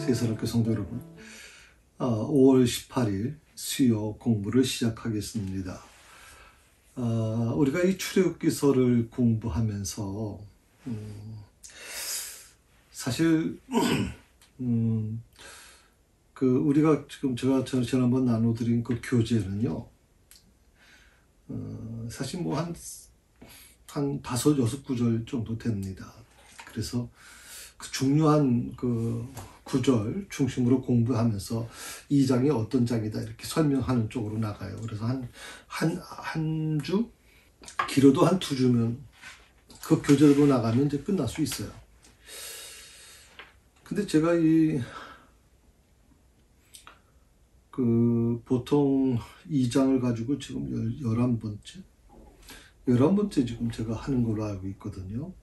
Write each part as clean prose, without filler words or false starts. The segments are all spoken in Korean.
대선학교 성도 여러분, 5월 18일 수요 공부를 시작하겠습니다. 우리가 이 출애굽기서를 공부하면서 사실 우리가 지금 제가 지난번 나눠드린 그 교재는요, 사실 뭐 한 5-6구절 정도 됩니다. 그래서 그 중요한 그 구절 중심으로 공부하면서 이 장이 어떤 장이다 이렇게 설명하는 쪽으로 나가요. 그래서 한 주, 길어도 한 2주면 그 교재로 나가면 이제 끝날 수 있어요. 근데 제가 보통 이 장을 가지고 지금 11번째 지금 제가 하는 걸로 알고 있거든요.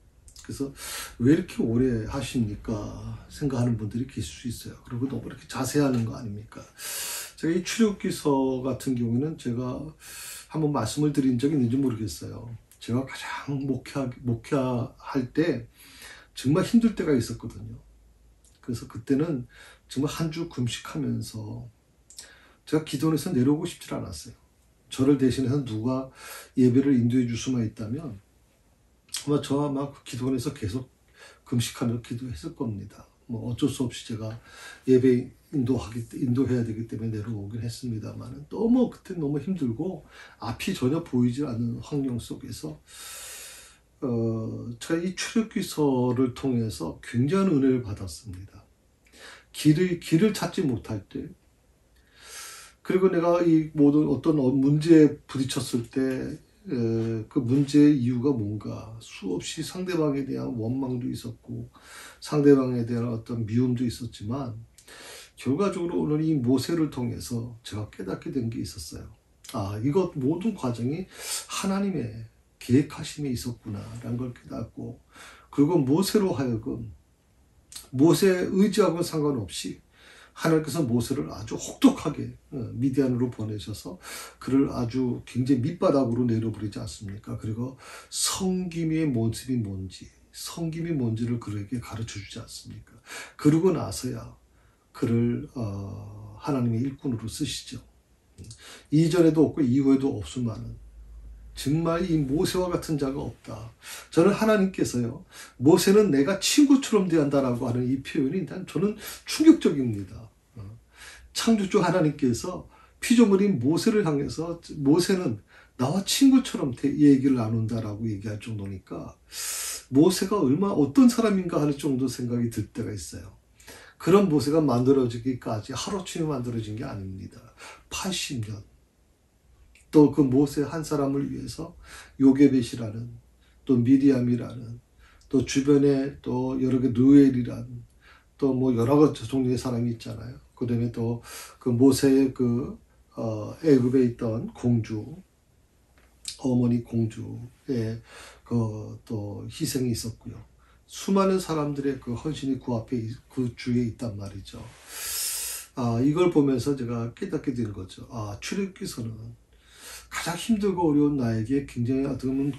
그래서 왜 이렇게 오래 하십니까? 생각하는 분들이 계실 수 있어요. 그리고 너무 이렇게 자세하는 거 아닙니까? 제가 이 출애굽기서 같은 경우는 제가 한번 말씀을 드린 적이 있는지 모르겠어요. 제가 가장 목회할 때 정말 힘들 때가 있었거든요. 그래서 그때는 정말 한 주 금식하면서 제가 기도원에서 내려오고 싶지 않았어요. 저를 대신해서 누가 예배를 인도해 줄 수만 있다면 아마 저와 막 기도원에서 계속 금식하며 기도했을 겁니다. 뭐 어쩔 수 없이 제가 예배 인도해야 되기 때문에 내려오긴 했습니다만 그때 너무 힘들고 앞이 전혀 보이지 않는 환경 속에서 제가 이 출애굽기서를 통해서 굉장한 은혜를 받았습니다. 길을 찾지 못할 때, 그리고 내가 이 모든 어떤 문제에 부딪혔을 때 그 문제의 이유가 뭔가, 수없이 상대방에 대한 원망도 있었고 상대방에 대한 어떤 미움도 있었지만 결과적으로 오늘 이 모세를 통해서 제가 깨닫게 된 게 있었어요. 이것 모든 과정이 하나님의 계획하심이 있었구나라는 걸 깨닫고, 그리고 모세로 하여금 모세의 의지하고는 상관없이 하나님께서 모세를 아주 혹독하게 미디안으로 보내셔서 그를 아주 굉장히 밑바닥으로 내려버리지 않습니까? 그리고 섬김의 모습이 뭔지, 섬김이 뭔지를 그에게 가르쳐주지 않습니까? 그러고 나서야 그를 하나님의 일꾼으로 쓰시죠. 이전에도 없고 이후에도 없으면은 정말 이 모세와 같은 자가 없다. 저는 하나님께서요, 모세는 내가 친구처럼 대한다라고 하는 이 표현이 일단 저는 충격적입니다. 창조주 하나님께서 피조물인 모세를 향해서 모세는 나와 친구처럼 얘기를 나눈다라고 얘기할 정도니까 모세가 어떤 사람인가 하는 정도 생각이 들 때가 있어요. 그런 모세가 만들어지기까지 하루아침에 만들어진 게 아닙니다. 80년. 또 그 모세 한 사람을 위해서 요게벳이라는, 또 미디암이라는, 또 주변에 또 여러 개 느엘이라는, 또 뭐 여러 가지 종류의 사람이 있잖아요. 그 다음에 또 그 모세의 애굽에 있던 공주, 어머니 공주의 또 희생이 있었고요. 수많은 사람들의 그 헌신이 그 앞에, 그 주위에 있단 말이죠. 이걸 보면서 제가 깨닫게 된 거죠. 출애굽기서는 가장 힘들고 어려운 나에게 굉장히 어떤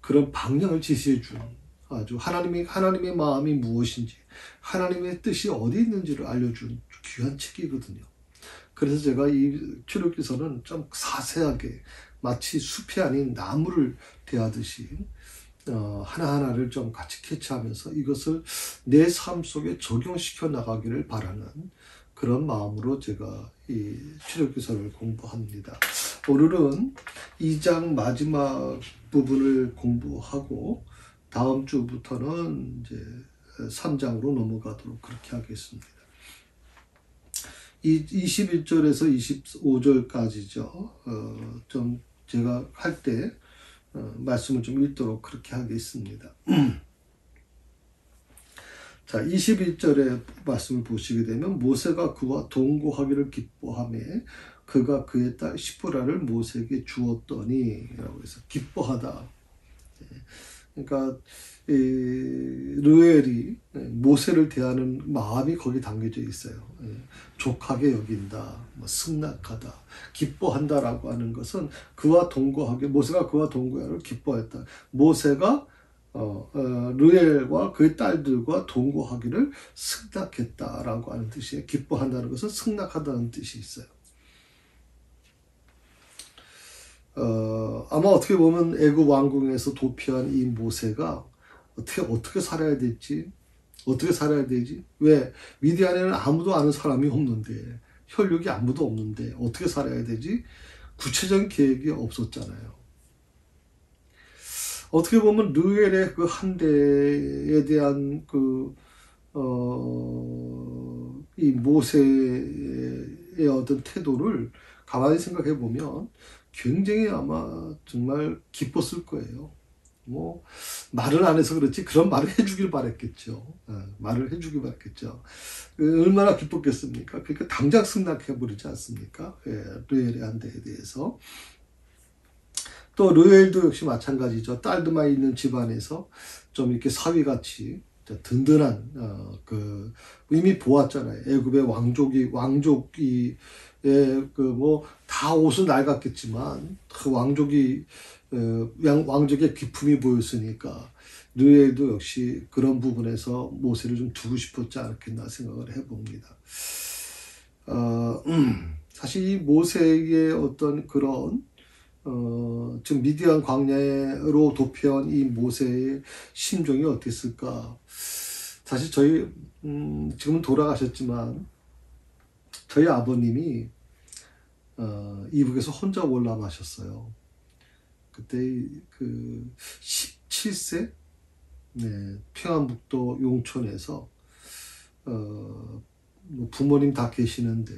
그런 방향을 제시해 준, 아주 하나님의 마음이 무엇인지, 하나님의 뜻이 어디 있는지를 알려준 귀한 책이거든요. 그래서 제가 이 출애굽기서는 좀 자세하게 마치 숲이 아닌 나무를 대하듯이 하나하나를 좀 같이 캐치하면서 이것을 내 삶 속에 적용시켜 나가기를 바라는 그런 마음으로 제가 이 출애굽기서를 공부합니다. 오늘은 2장 마지막 부분을 공부하고 다음 주부터는 이제 3장으로 넘어가도록 그렇게 하겠습니다. 21절에서 25절까지죠. 좀 제가 할 때 말씀을 좀 읽도록 그렇게 하겠습니다. 자, 21절의 말씀을 보시게 되면 모세가 그와 동거하기를 기뻐하며 그가 그의 딸 시프라를 모세에게 주었더니 라고 해서 기뻐하다. 그러니까 르엘이 모세를 대하는 마음이 거기 담겨져 있어요. 족하게 여긴다, 승낙하다, 기뻐한다라고 하는 것은 그와 동거하게, 모세가 그와 동거하기를 기뻐했다. 모세가 르엘과 그의 딸들과 동거하기를 승낙했다라고 하는 뜻이에요. 기뻐한다는 것은 승낙한다는 뜻이 있어요. 아마 어떻게 보면 애굽 왕궁에서 도피한 이 모세가 어떻게 살아야 될지, 어떻게 살아야 되지? 왜? 미디안에는 아무도 아는 사람이 없는데, 혈육이 아무도 없는데, 어떻게 살아야 되지? 구체적인 계획이 없었잖아요. 어떻게 보면 르엘의 그 한대에 대한 이 모세의 어떤 태도를 가만히 생각해 보면 굉장히 아마 정말 기뻤을 거예요. 뭐 말은 안 해서 그렇지 그런 말을 해주길 바랬겠죠. 말을 해주길 바랬겠죠. 얼마나 기뻤겠습니까? 그러니까 당장 승낙해버리지 않습니까? 르엘의 한대에 대해서. 또 르엘도 역시 마찬가지죠. 딸들만 있는 집안에서 좀 이렇게 사위같이 든든한 이미 보았잖아요. 애굽의 왕족이 뭐 다 옷은 낡았겠지만 그 왕족의 기품이 보였으니까 르엘도 역시 그런 부분에서 모세를 좀 두고 싶었지 않겠나 생각을 해봅니다. 사실 이 모세의 어떤 그런 지금 미디안 광야로 도피한 이 모세의 심정이 어땠을까? 사실 저희 지금은 돌아가셨지만 저희 아버님이 이북에서 혼자 올라가셨어요. 그때 그 17세 평안북도 용천에서 부모님 다 계시는데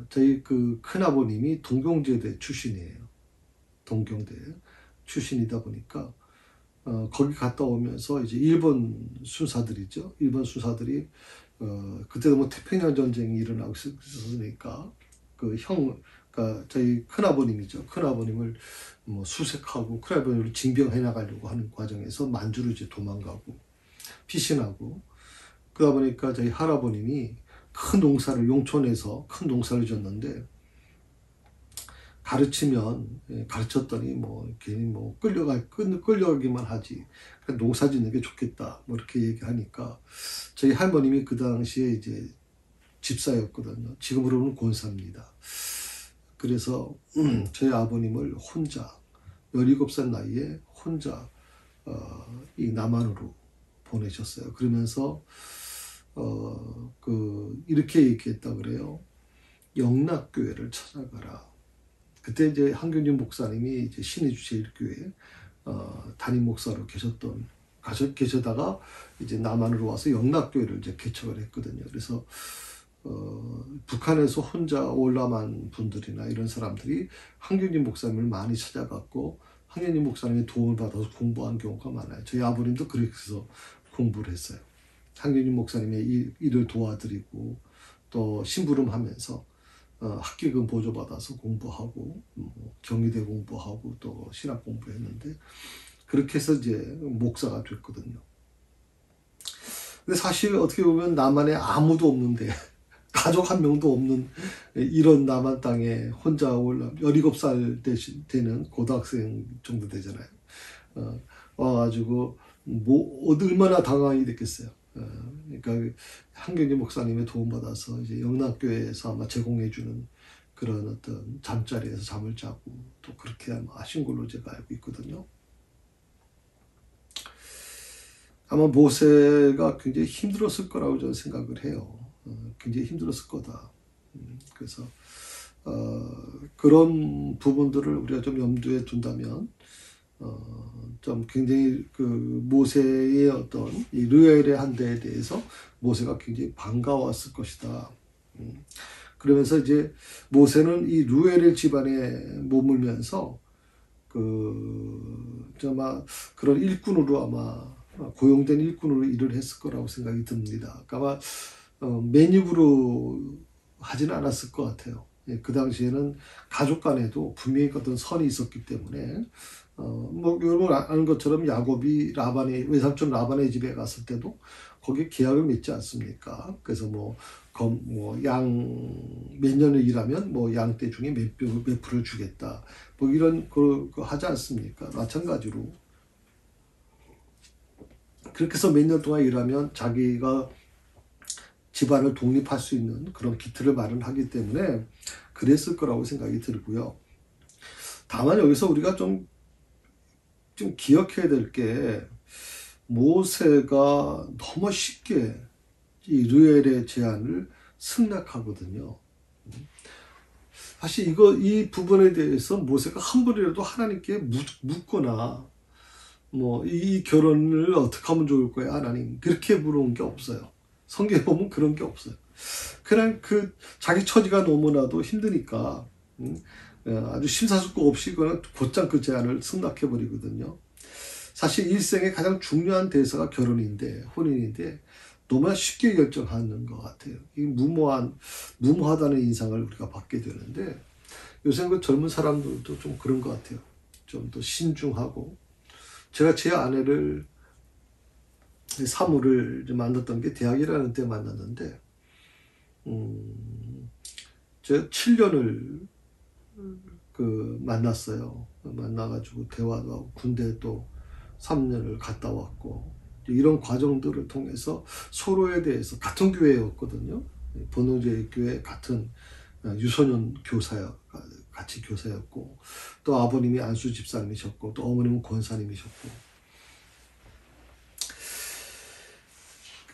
저희 그 큰아버님이 동경제대 출신이에요. 동경대 출신이다 보니까 거기 갔다 오면서 이제 일본 순사들이죠. 일본 순사들이 그때도 뭐 태평양 전쟁이 일어나고 있었으니까 그러니까 저희 큰아버님이죠. 큰아버님을 뭐 수색하고 큰아버님을 징병해 나가려고 하는 과정에서 만주로 이제 도망가고 피신하고 그러다 보니까 저희 할아버님이 큰 농사를 용촌에서 큰 농사를 졌는데 가르쳤더니 뭐 괜히 뭐 끌려가기만 하지 농사 짓는 게 좋겠다 뭐 이렇게 얘기하니까 저희 할머님이 그 당시에 이제 집사였거든요. 지금으로는 권사입니다. 그래서 저희 아버님을 혼자 17살 나이에 혼자 이 남한으로 보내셨어요. 그러면서 이렇게 얘기했다 그래요. 영락교회를 찾아가라. 그때 이제 한경준 목사님이 이제 신의주제일교회 담임 목사로 계셨다가 이제 남한으로 와서 영락교회를 이제 개척을 했거든요. 그래서 북한에서 혼자 올라만 분들이나 이런 사람들이 한경준 목사님을 많이 찾아갔고 한경준 목사님의 도움을 받아서 공부한 경우가 많아요. 저희 아버님도 그렇게 해서 공부를 했어요. 한경준 목사님의 일을 도와드리고 또 심부름하면서 학기금 보조받아서 공부하고 경희대 공부하고 또 신학 공부했는데 그렇게 해서 이제 목사가 됐거든요. 근데 사실 어떻게 보면 남한에 아무도 없는데 가족 한 명도 없는 이런 남한 땅에 혼자 17살 되는 고등학생 정도 되잖아요. 와가지고 얼마나 당황이 됐겠어요. 그러니까 한경진 목사님의 도움받아서 이제 영락교회에서 아마 제공해주는 그런 어떤 잠자리에서 잠을 자고 또 그렇게 하신 걸로 제가 알고 있거든요. 아마 모세가 굉장히 힘들었을 거라고 저는 생각을 해요. 굉장히 힘들었을 거다. 그래서 그런 부분들을 우리가 좀 염두에 둔다면 좀 굉장히 그 모세의 어떤 이 르엘의 한대에 대해서 모세가 굉장히 반가웠을 것이다. 그러면서 이제 모세는 이 르엘의 집안에 머물면서 아마 그런 일꾼으로 아마 고용된 일꾼으로 일을 했을 거라고 생각이 듭니다. 아마 맨입으로 하지는 않았을 것 같아요. 그 당시에는 가족 간에도 분명히 어떤 선이 있었기 때문에 뭐 여러분 아는 것처럼 야곱이 외삼촌 라반의 집에 갔을 때도 거기에 계약을 맺지 않습니까? 그래서 양 몇 년을 일하면 양떼 중에 몇 풀을 주겠다. 뭐 이런 거 하지 않습니까? 마찬가지로 그렇게 해서 몇 년 동안 일하면 자기가 집안을 독립할 수 있는 그런 기틀을 마련하기 때문에 그랬을 거라고 생각이 들고요. 다만 여기서 우리가 좀 기억해야 될 게, 모세가 너무 쉽게 이 르엘의 제안을 승낙하거든요. 사실 이 부분에 대해서 모세가 한 번이라도 하나님께 묻거나, 이 결혼을 어떻게 하면 좋을 거야, 하나님, 그렇게 물어본 게 없어요. 성경에 보면 그런 게 없어요. 그냥 자기 처지가 너무나도 힘드니까, 아주 심사숙고 없이 그냥 곧장 그 제안을 승낙해버리거든요. 사실 일생의 가장 중요한 대사가 혼인인데, 너무나 쉽게 결정하는 것 같아요. 이 무모하다는 인상을 우리가 받게 되는데, 요새 그 젊은 사람들도 좀 그런 것 같아요. 좀 더 신중하고. 제가 제 아내를, 사모를 만났던 게 대학이라는 때 만났는데, 제가 7년을 만났어요. 만나가지고 대화도 하고, 군대 또 3년을 갔다 왔고, 이런 과정들을 통해서 서로에 대해서, 같은 교회였거든요. 번호제 교회 같은 유소년 같이 교사였고, 또 아버님이 안수 집사님이셨고, 또 어머님은 권사님이셨고.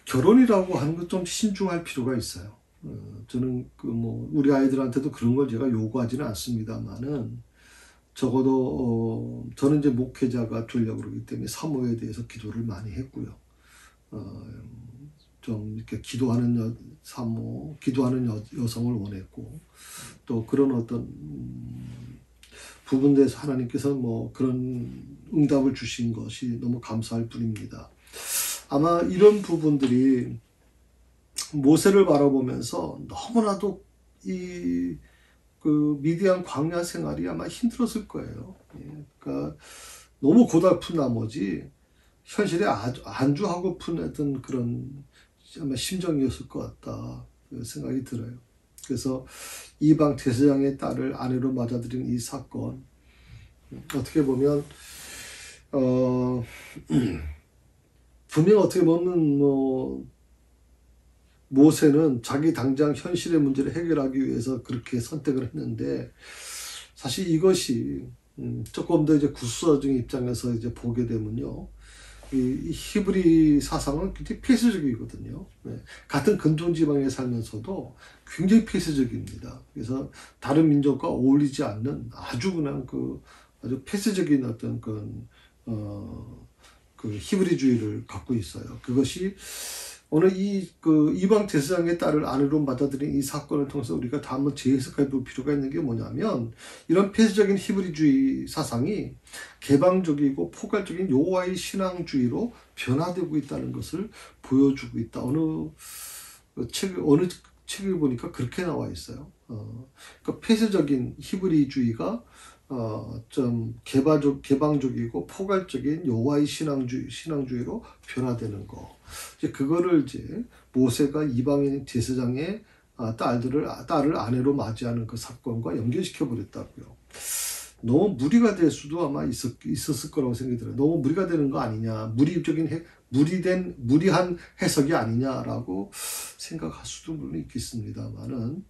결혼이라고 하는 건 좀 신중할 필요가 있어요. 저는 우리 아이들한테도 그런 걸 제가 요구하지는 않습니다만은, 적어도 저는 이제 목회자가 되려고 그러기 때문에 사모에 대해서 기도를 많이 했고요. 좀 이렇게 기도하는 여성을 원했고, 또 그런 어떤 부분에서 하나님께서 그런 응답을 주신 것이 너무 감사할 뿐입니다. 아마 이런 부분들이 모세를 바라보면서 너무나도 미디안 광야 생활이 아마 힘들었을 거예요. 그러니까 너무 고달픈 나머지 현실에 안주하고픈 어떤 그런 아마 심정이었을 것 같다 생각이 들어요. 그래서 이방 제사장의 딸을 아내로 맞아들인 이 사건, 어떻게 보면 분명 어떻게 보면 모세는 자기 당장 현실의 문제를 해결하기 위해서 그렇게 선택을 했는데, 사실 이것이 조금 더 이제 구수사적인 입장에서 이제 보게 되면요, 이 히브리 사상은 굉장히 폐쇄적이거든요. 같은 근동 지방에 살면서도 굉장히 폐쇄적입니다. 그래서 다른 민족과 어울리지 않는 아주 아주 폐쇄적인 어떤 히브리주의를 갖고 있어요. 그것이 오늘 이방 제사장의 딸을 아내로 받아들인 이 사건을 통해서 우리가 다 한번 재해석해 볼 필요가 있는 게 뭐냐면, 이런 폐쇄적인 히브리주의 사상이 개방적이고 포괄적인 여호와의 신앙주의로 변화되고 있다는 것을 보여주고 있다. 어느 책을 보니까 그렇게 나와 있어요. 그러니까 폐쇄적인 히브리주의가 좀 개방적이고 포괄적인 여호와의 신앙주의로 변화되는 거. 이제 그거를 모세가 이방인 제사장의 딸을 아내로 맞이하는 그 사건과 연결시켜 버렸다고요. 너무 무리가 될 수도 아마 있었을 거라고 생각이 들어요. 너무 무리가 되는 거 아니냐, 무리한 해석이 아니냐라고 생각할 수도 물론 있겠습니다만은,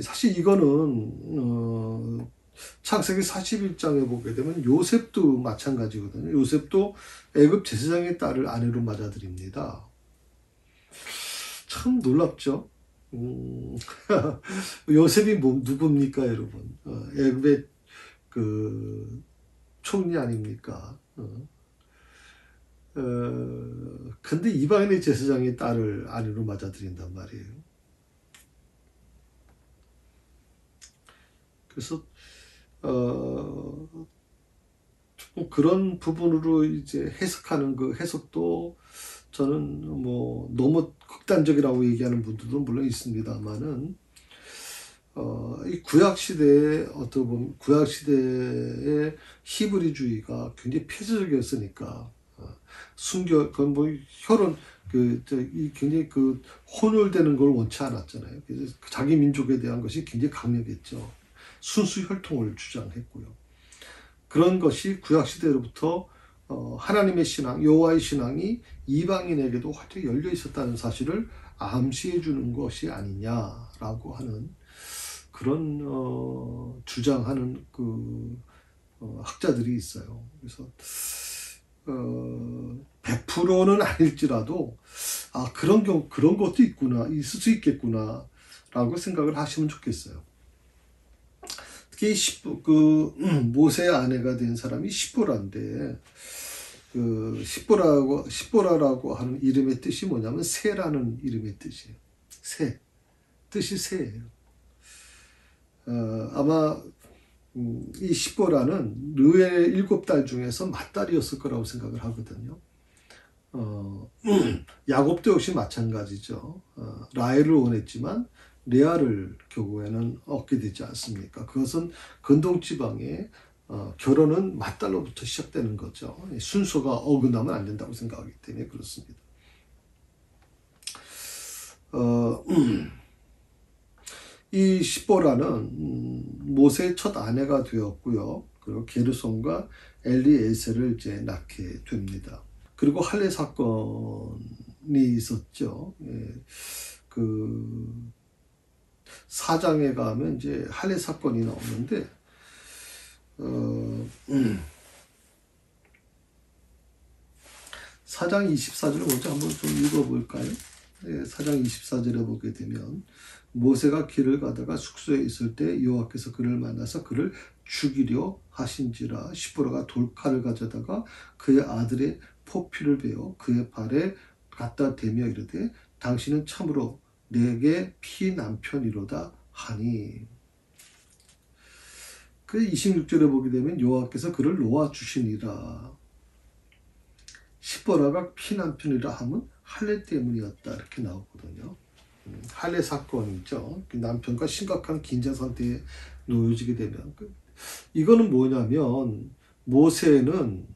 사실 이거는 창세기 41장에 보게 되면 요셉도 마찬가지거든요. 요셉도 애굽 제사장의 딸을 아내로 맞아들입니다. 참 놀랍죠. 요셉이 누굽니까, 여러분? 애굽의 총리 아닙니까? 근데 이방인의 제사장의 딸을 아내로 맞아들인단 말이에요. 그래서 그런 부분으로 이제 해석하는 그 해석도 저는 너무 극단적이라고 얘기하는 분들도 물론 있습니다만은, 이 구약 시대에 어떻게 보면 구약 시대의 히브리주의가 굉장히 폐쇄적이었으니까, 혈연 굉장히 혼혈되는 걸 원치 않았잖아요. 그래서 자기 민족에 대한 것이 굉장히 강력했죠. 순수 혈통을 주장했고요. 그런 것이 구약 시대로부터 하나님의 신앙, 여호와의 신앙이 이방인에게도 활짝 열려 있었다는 사실을 암시해 주는 것이 아니냐라고 하는 그런 주장하는 학자들이 있어요. 그래서 100%는 아닐지라도 그런 것도 있구나, 있을 수 있겠구나라고 생각을 하시면 좋겠어요. 특히 모세의 아내가 된 사람이 시보라인데, 시보라라고 하는 이름의 뜻이 뭐냐면 새라는 이름의 뜻이에요. 뜻이 새예요. 아마 이 시보라는 르의 7딸 중에서 맏딸이었을 거라고 생각을 하거든요. 야곱도 역시 마찬가지죠. 라헬을 원했지만 레아를 결국에는 얻게 되지 않습니까? 그것은 근동지방의 결혼은 맏딸로부터 시작되는 거죠. 순서가 어긋나면 안 된다고 생각하기 때문에 그렇습니다. 이 시보라는 모세의 첫 아내가 되었고요. 그리고 게르손과 엘리에셀을 이제 낳게 됩니다. 그리고 할례 사건이 있었죠. 그 4장에 가면 이제 할례 사건이 나오는데, 4장 24절을 먼저 한번 좀 읽어볼까요? 4장 24절에 보게 되면, 모세가 길을 가다가 숙소에 있을 때 여호와께서 그를 만나서 그를 죽이려 하신지라. 시보라가 돌칼을 가져다가 그의 아들의 포피를 베어 그의 발에 갖다 대며 이르되 당신은 참으로 내게 피남편이로다 하니. 그 26절에 보게 되면 여호와께서 그를 놓아주시니라. 시보라가 피남편이라 함은 할례 때문이었다, 이렇게 나오거든요. 할례 사건이죠. 남편과 심각한 긴장 상태에 놓여지게 되면, 이거는 뭐냐면 모세는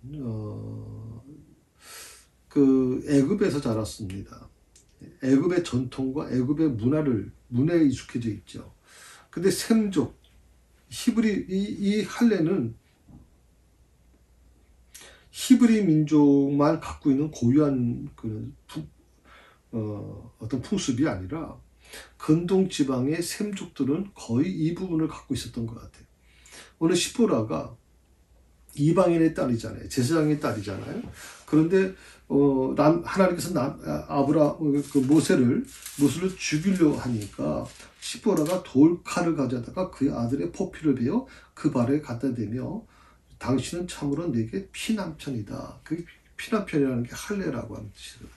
애굽에서 자랐습니다. 애굽의 전통과 애굽의 문화에 익숙해져 있죠. 근데 셈족 이 할례는 히브리 민족만 갖고 있는 고유한 어떤 풍습이 아니라 근동 지방의 셈족들은 거의 이 부분을 갖고 있었던 것 같아요. 오늘 시보라가 이방인의 딸이잖아요. 제사장의 딸이잖아요. 그런데 하나님께서 모세를 죽이려 하니까 시보라가 돌칼을 가져다가 그의 아들의 포피를 베어 그 발에 갖다 대며 당신은 참으로 내게 피남편이다. 그 피남편이라는 게 할례라고 하는 뜻이거든요.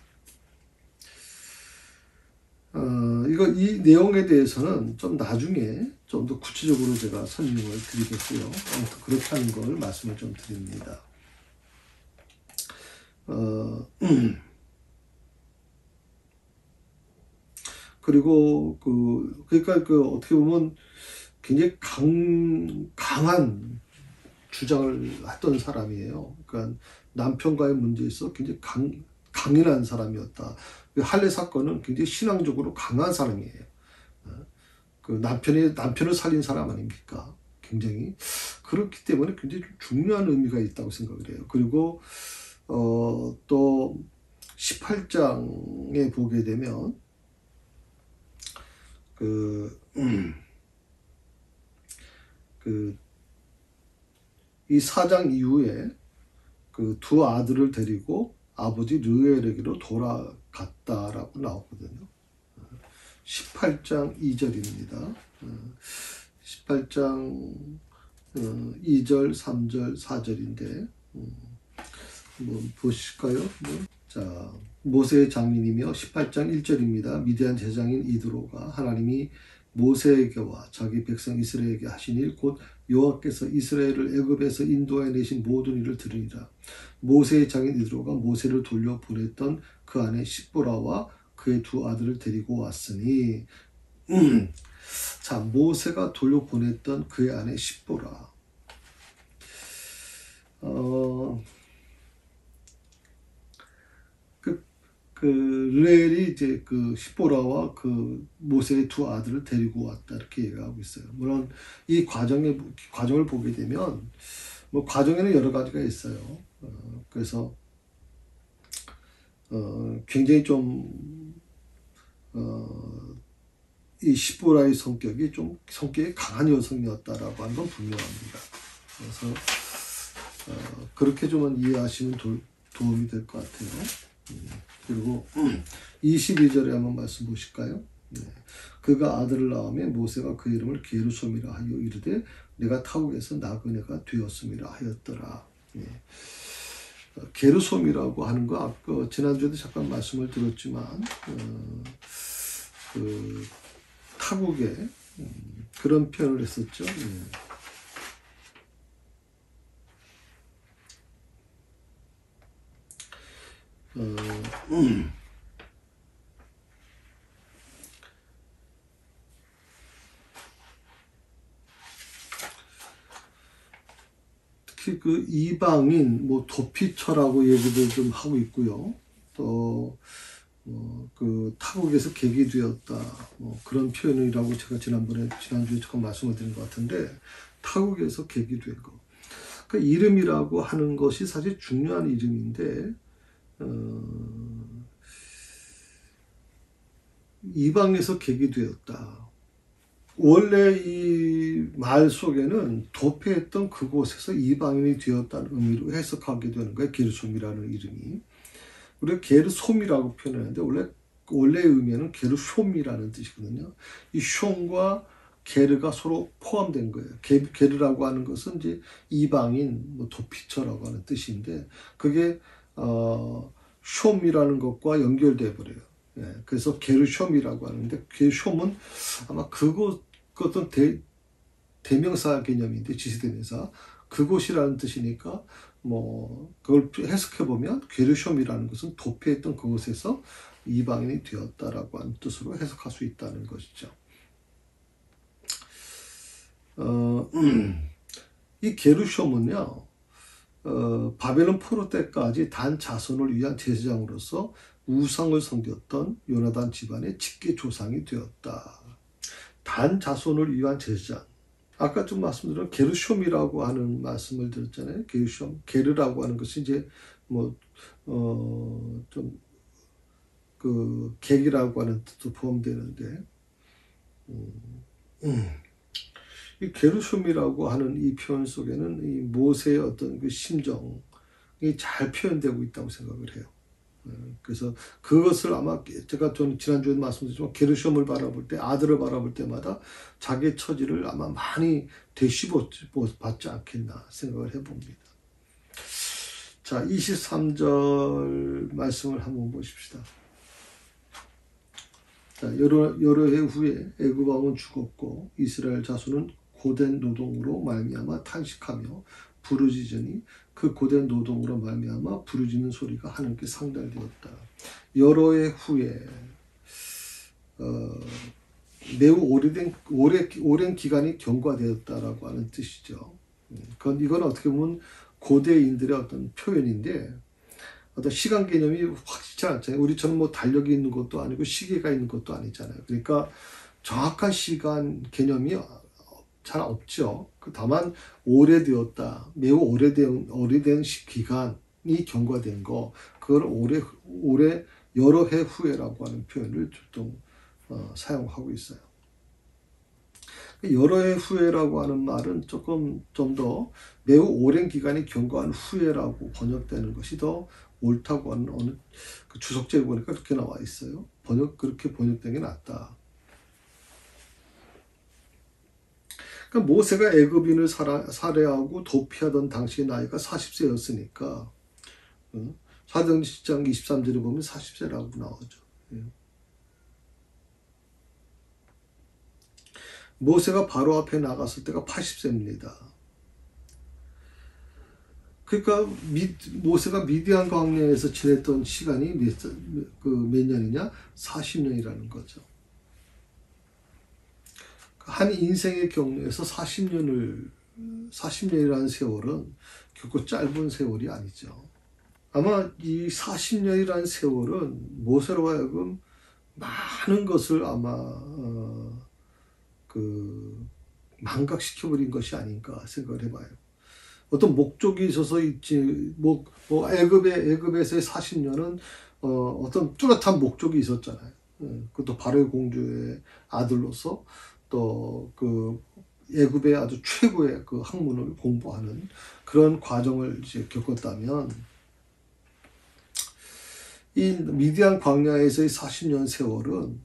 이 내용에 대해서는 좀 나중에 좀 더 구체적으로 제가 설명을 드리겠고요. 아무튼 그렇게 하는 걸 말씀을 좀 드립니다. 그리고 그러니까 어떻게 보면 굉장히 강한 주장을 했던 사람이에요. 그러니까 남편과의 문제에서 굉장히 강인한 사람이었다. 할례 사건은 굉장히 신앙적으로 강한 사람이에요. 남편을 살린 사람 아닙니까? 굉장히. 그렇기 때문에 굉장히 중요한 의미가 있다고 생각을 해요. 그리고, 또, 18장에 보게 되면, 이 4장 이후에 두 아들을 데리고 아버지 르엘에게로 돌아갔다라고 나오거든요. 18장 2절입니다. 18장 2절, 3절, 4절인데 한번 보실까요? 자, 모세의 장인이며 18장 1절입니다. 미디안 제장인 이드로가 하나님이 모세에게와 자기 백성 이스라엘에게 하신 일 곧 여호와께서 이스라엘을 애굽에서 인도해 내신 모든 일을 들으니라. 모세의 장인 이드로가 모세를 돌려보냈던 그 아내 시보라와 그의 두 아들을 데리고 왔으니, 자, 모세가 돌려보냈던 그의 아내 시보라. 르엘이 이제 시보라와 모세의 두 아들을 데리고 왔다, 이렇게 얘기하고 있어요. 물론 이 과정을 보게 되면 뭐 과정에는 여러 가지가 있어요. 그래서 굉장히 좀 이 시보라의 성격이 좀 성격이 강한 여성이었다라고 하는 건 분명합니다. 그래서 그렇게 좀 이해하시면 도움이 될 것 같아요. 그리고 22절에 한번 말씀 보실까요? 네. 그가 아들을 낳으며 모세가 그 이름을 게르솜이라 하여 이르되 내가 타국에서 나그네가 되었음이라 하였더라. 네. 게르솜이라고 하는 거 아까 지난주에도 잠깐 말씀을 드렸지만 그 타국에 그런 표현을 했었죠. 네. 특히 그 이방인 뭐 도피처라고 얘기도 좀 하고 있고요. 또 그 타국에서 객이 되었다. 뭐 그런 표현이라고 제가 지난주에 잠깐 말씀을 드린 것 같은데 타국에서 객이 된 거. 그 이름이라고 하는 것이 사실 중요한 이름인데 이방에서 객이 되었다. 원래 이 말 속에는 도피했던 그곳에서 이방인이 되었다는 의미로 해석하게 되는 거예요. 게르솜이라는 이름이. 우리가 게르솜이라고 표현하는데 원래 의미는 게르솜이라는 뜻이거든요. 이 숑과 게르가 서로 포함된 거예요. 게르라고 하는 것은 이제 이방인, 뭐 도피처라고 하는 뜻인데 그게 숑이라는 것과 연결돼 버려요. 예, 그래서 게르숑이라고 하는데 게르숑은 아마 그곳 어떤 대명사 개념인데 지시대명사 그곳이라는 뜻이니까 뭐 그걸 해석해 보면 게르숑이라는 것은 도피했던 그곳에서 이방인이 되었다라고 하는 뜻으로 해석할 수 있다는 것이죠. 이 게르숑은요 바벨론 포로 때까지 단 자손을 위한 제사장으로서 우상을 섬겼던 요나단 집안의 직계 조상이 되었다. 단 자손을 위한 제사장. 아까 좀 말씀드린 게르숑이라고 하는 말씀을 드렸잖아요. 게르숑, 게르라고 하는 것이 이제 좀 그 객이라고 하는 뜻도 포함되는데, 이 게르숑이라고 하는 이 표현 속에는 이 모세의 어떤 그 심정이 잘 표현되고 있다고 생각을 해요. 그래서 그것을 아마 제가 지난주에 말씀드렸지만 게르숑을 바라볼 때 아들을 바라볼 때마다 자기의 처지를 아마 많이 되씹어봤지 않겠나 생각을 해봅니다. 자, 23절 말씀을 한번 보십시다. 자, 여러 해 후에 애굽 왕은 죽었고 이스라엘 자손은 고된 노동으로 말미암아 탄식하며 부르짖으니 그 고된 노동으로 말미암아 부르짖는 소리가 하늘께 상달되었다. 여러 해 후에 매우 오랜 기간이 경과되었다라고 하는 뜻이죠. 이건 어떻게 보면 고대인들의 어떤 표현인데 어떤 시간 개념이 확실치 않잖아요. 우리처럼 뭐 달력이 있는 것도 아니고 시계가 있는 것도 아니잖아요. 그러니까 정확한 시간 개념이 잘 없죠. 다만 오래되었다, 매우 오래된 기간이 경과된 거, 그걸 올해 여러 해 후에라고 하는 표현을 보통 사용하고 있어요. 여러 해 후에라고 하는 말은 조금 좀 더 매우 오랜 기간이 경과한 후에라고 번역되는 것이 더 옳다고 하는 어느 그 주석제에 보니까 그렇게 나와 있어요. 그렇게 번역된 게 낫다. 그러니까 모세가 애굽인을 살해하고 도피하던 당시의 나이가 40세였으니까 사도행전 10장 23절에 보면 40세라고 나오죠. 모세가 바로 앞에 나갔을 때가 80세입니다. 그러니까 모세가 미디안 광야에서 지냈던 시간이 몇 년이냐? 40년이라는 거죠. 한 인생의 경로에서 40년이라는 세월은 결코 짧은 세월이 아니죠. 아마 이 40년이라는 세월은 모세로 하여금 많은 것을 아마 망각시켜버린 것이 아닌가 생각을 해봐요. 어떤 목적이 있어서 있지. 애굽에서의 40년은 어떤 뚜렷한 목적이 있었잖아요. 그것도 바로의 공주의 아들로서 또 그 애굽의 아주 최고의 그 학문을 공부하는 그런 과정을 이제 겪었다면, 이 미디안 광야에서의 40년 세월은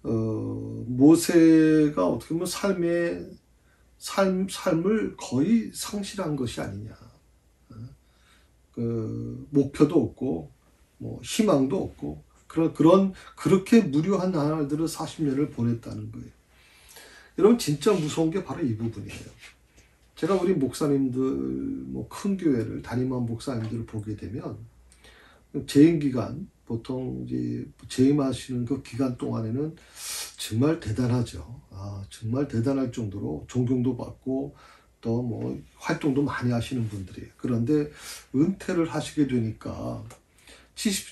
모세가 어떻게 보면 삶을 거의 상실한 것이 아니냐. 그 목표도 없고 뭐 희망도 없고 그렇게 무료한 나날들을 40년을 보냈다는 거예요. 여러분, 진짜 무서운 게 바로 이 부분이에요. 제가 우리 목사님들, 뭐 큰 교회를 담임한 목사님들을 보게 되면 재임 기간, 보통 이제 재임하시는 그 기간 동안에는 정말 대단하죠. 정말 대단할 정도로 존경도 받고 또 뭐 활동도 많이 하시는 분들이에요. 그런데 은퇴를 하시게 되니까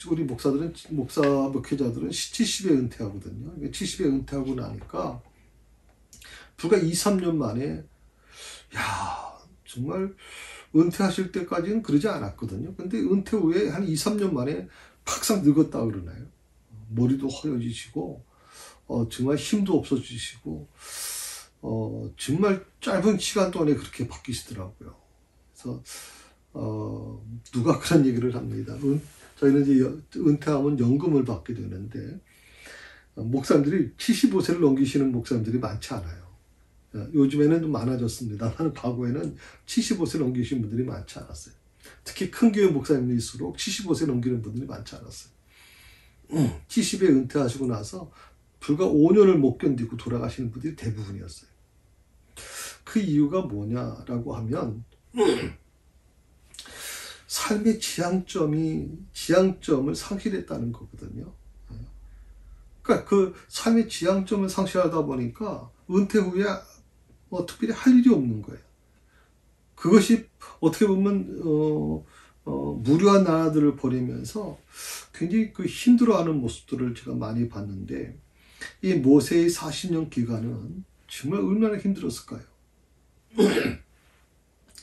우리 목사 목회자들은 70에 은퇴하거든요. 70에 은퇴하고 나니까 불과 2, 3년 만에, 정말 은퇴하실 때까지는 그러지 않았거든요. 근데 은퇴 후에 한 2, 3년 만에 팍상 늙었다 그러나요? 머리도 허여지시고, 정말 힘도 없어지시고, 정말 짧은 시간 동안에 그렇게 바뀌시더라고요. 그래서, 누가 그런 얘기를 합니다. 저희는 이제 은퇴하면 연금을 받게 되는데, 목사님들이 75세를 넘기시는 목사님들이 많지 않아요. 요즘에는 좀 많아졌습니다만 과거에는 75세 넘기신 분들이 많지 않았어요. 특히 큰 교회 목사님일수록 75세 넘기는 분들이 많지 않았어요. 70에 은퇴하시고 나서 불과 5년을 못 견디고 돌아가시는 분들이 대부분이었어요. 그 이유가 뭐냐라고 하면 삶의 지향점을 상실했다는 거거든요. 그러니까 그 삶의 지향점을 상실하다 보니까 은퇴 후에 특별히 할 일이 없는 거예요. 그것이 어떻게 보면 무료한 나라들을 보내면서 굉장히 그 힘들어하는 모습들을 제가 많이 봤는데, 이 모세의 40년 기간은 정말 얼마나 힘들었을까요?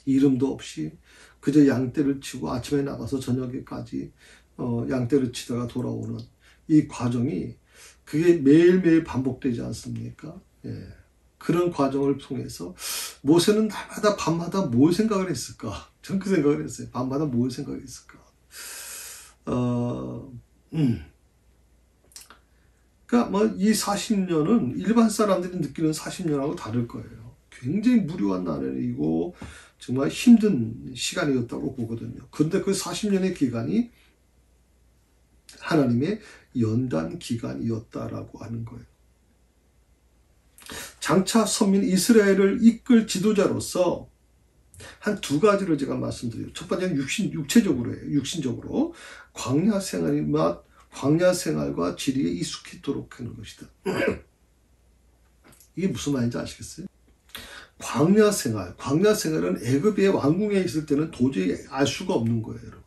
이름도 없이 그저 양떼를 치고 아침에 나가서 저녁에까지 양떼를 치다가 돌아오는 이 과정이, 그게 매일매일 반복되지 않습니까? 예. 그런 과정을 통해서 모세는 날마다 밤마다 뭘 생각을 했을까? 전 그 생각을 했어요. 밤마다 뭘 생각했을까? 그러니까 뭐 이 40년은 일반 사람들이 느끼는 40년하고 다를 거예요. 굉장히 무료한 나날이고 정말 힘든 시간이었다고 보거든요. 그런데 그 40년의 기간이 하나님의 연단 기간이었다라고 하는 거예요. 장차 선민 이스라엘을 이끌 지도자로서 한 두 가지를 제가 말씀드려요. 첫 번째는 육체적으로예요. 육신적으로 광야 생활과 지리에 익숙해도록 하는 것이다. 이게 무슨 말인지 아시겠어요? 광야 생활은 애굽의 왕궁에 있을 때는 도저히 알 수가 없는 거예요, 여러분.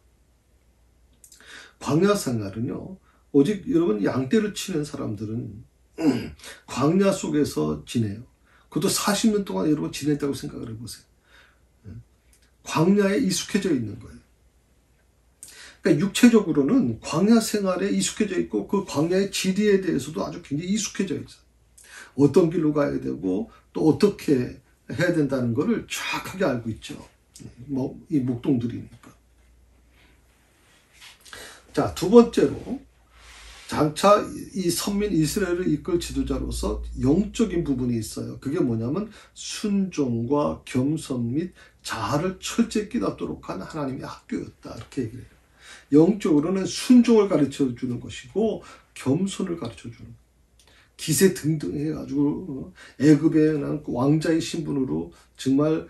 광야 생활은요, 오직 여러분 양떼를 치는 사람들은 광야 속에서 지내요. 그것도 40년 동안 여러분 지냈다고 생각을 해보세요. 광야에 익숙해져 있는 거예요. 그러니까 육체적으로는 광야 생활에 익숙해져 있고 그 광야의 지리에 대해서도 아주 굉장히 익숙해져 있어요. 어떤 길로 가야 되고 또 어떻게 해야 된다는 것을 정확하게 알고 있죠. 이 목동들이니까. 자, 두 번째로 장차 이 선민 이스라엘을 이끌 지도자로서 영적인 부분이 있어요. 그게 뭐냐면 순종과 겸손 및 자아를 철저히 깨닫도록 한 하나님의 학교였다. 이렇게 얘기를 해요. 영적으로는 순종을 가르쳐 주는 것이고 겸손을 가르쳐 주는 거예요. 기세 등등 해가지고 애굽의 왕자의 신분으로 정말